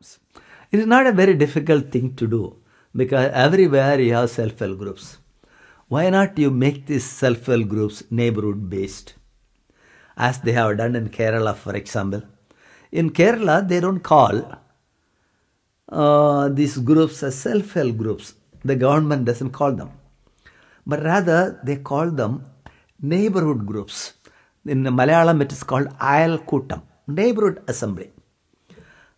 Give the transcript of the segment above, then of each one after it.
forums. It is not a very difficult thing to do because everywhere you have self-help groups. Why not you make these self-help groups neighborhood based, as they have done in Kerala, for example? In Kerala, they don't call these groups as self-help groups. The government doesn't call them, but rather they call them neighborhood groups. In Malayalam, it is called Ayalkootam, neighborhood assembly.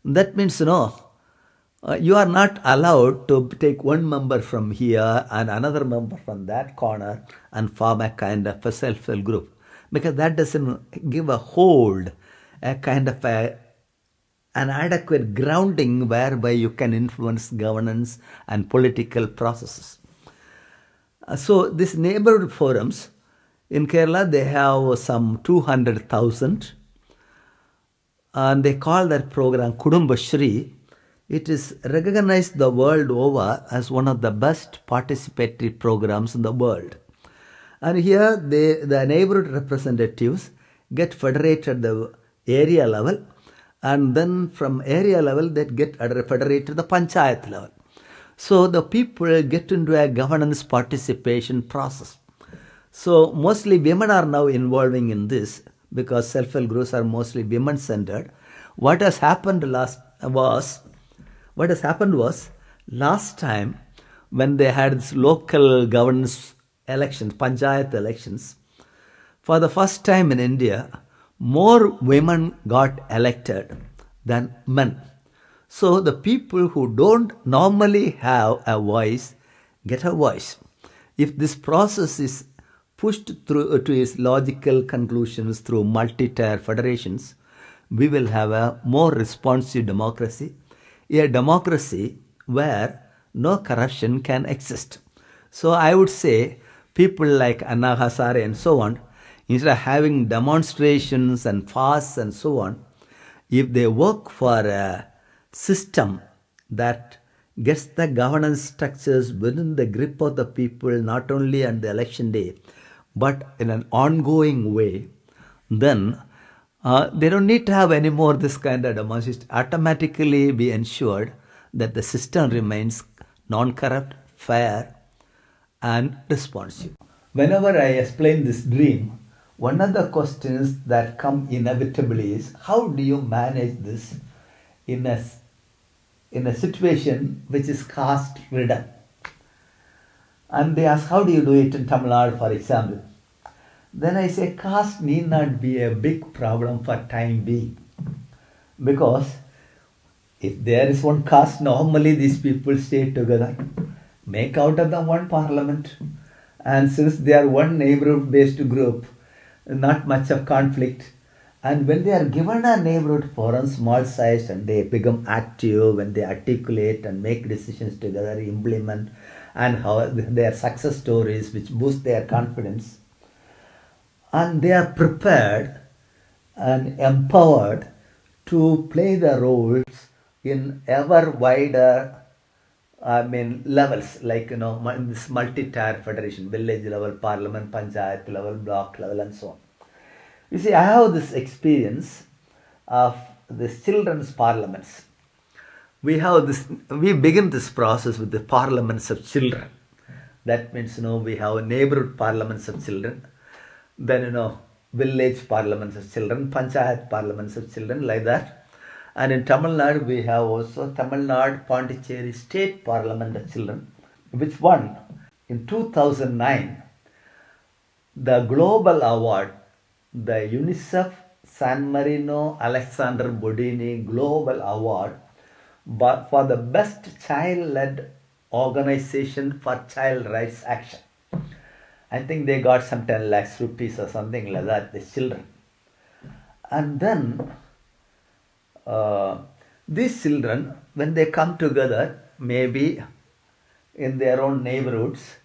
That means, you are not allowed to take one member from here and another member from that corner and form a kind of a self-help group, because that doesn't give a hold, a kind of an adequate grounding whereby you can influence governance and political processes. So these neighborhood forums in Kerala, they have some 200,000, and they call that program Kudumbashri. It is recognized the world over as one of the best participatory programs in the world. And here the neighborhood representatives get federated at the area level, and then from area level they get federated at the panchayat level. So the people get into a governance participation process. So mostly women are now involving in this because self-help groups are mostly women-centered. What has happened was last time when they had this local governance elections, panchayat elections, for the first time in India, more women got elected than men. So the people who don't normally have a voice get a voice. If this process is pushed through to its logical conclusions through multi-tier federations, we will have a more responsive democracy, a democracy where no corruption can exist. So I would say people like Anna Hazare and so on, instead of having demonstrations and fasts and so on, if they work for a system that gets the governance structures within the grip of the people, not only on the election day, but in an ongoing way, then they don't need to have any more this kind of demonstration. Automatically be ensured that the system remains non-corrupt, fair, and responsive. Whenever I explain this dream, one of the questions that come inevitably is, how do you manage this in a situation which is caste ridden? And they ask, how do you do it in Tamil Nadu, for example? Then I say, caste need not be a big problem for time being. Because if there is one caste, normally these people stay together, make out of them one parliament. And since they are one neighborhood-based group, not much of conflict. And when they are given a neighborhood forum, small size, and they become active, when they articulate and make decisions together, implement, and how their success stories which boost their confidence, and they are prepared and empowered to play the roles in ever wider levels, like this multi-tier federation, village level, parliament, panchayat level, block level, and so on. You see, I have this experience of the children's parliaments. We begin this process with the parliaments of children. That means, we have neighborhood parliaments of children, then, village parliaments of children, panchayat parliaments of children, like that. And in Tamil Nadu, we have also Tamil Nadu Pondicherry State Parliament of Children, which won in 2009 the global award, the UNICEF San Marino Alexander Bodini Global Award, but for the best child-led organization for child rights action. I think they got some 10 lakhs rupees or something like that, the children. And then these children, when they come together, maybe in their own neighborhoods,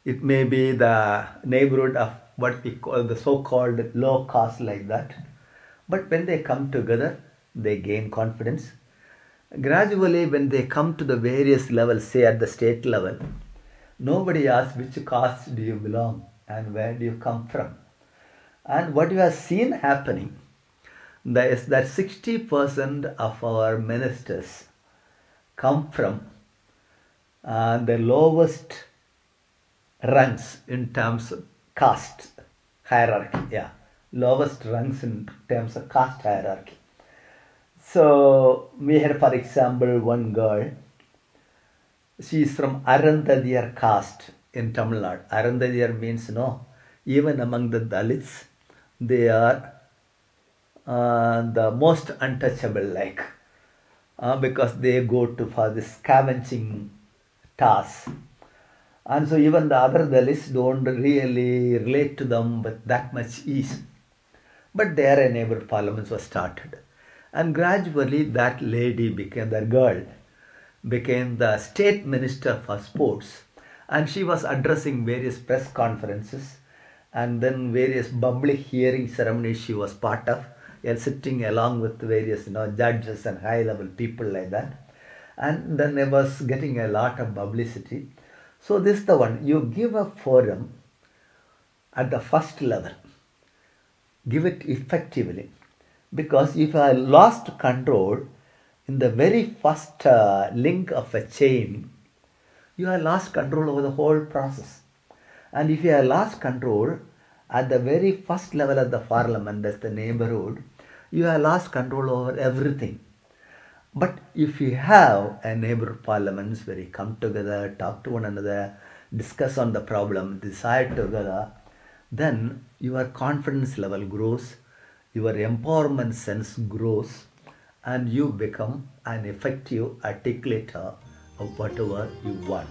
it may be the neighborhood of what we call the so-called low caste, like that. But when they come together, they gain confidence. Gradually, when they come to the various levels, say at the state level, nobody asks which caste do you belong and where do you come from. And what you have seen happening is that 60% of our ministers come from the lowest rungs in terms of caste hierarchy. Yeah, lowest rungs in terms of caste hierarchy. So we had, for example, one girl. She is from Arandadiyar caste in Tamil Nadu. Arandadiyar means no, even among the Dalits, they are the most untouchable, like because they go to for the scavenging task, and so even the other Dalits don't really relate to them with that much ease. But there a neighbor parliament was started, and gradually that lady became, the girl became the state minister for sports, and she was addressing various press conferences and then various public hearing ceremonies she was part of, and sitting along with various judges and high level people like that, and then it was getting a lot of publicity. So this is the one, you give a forum at the first level, give it effectively, because if I lost control in the very first link of a chain, you have lost control over the whole process. And if you have lost control at the very first level of the parliament, that's the neighborhood, you have lost control over everything. But if you have a neighbor parliaments where you come together, talk to one another, discuss on the problem, decide together, then your confidence level grows, your empowerment sense grows, and you become an effective articulator of whatever you want.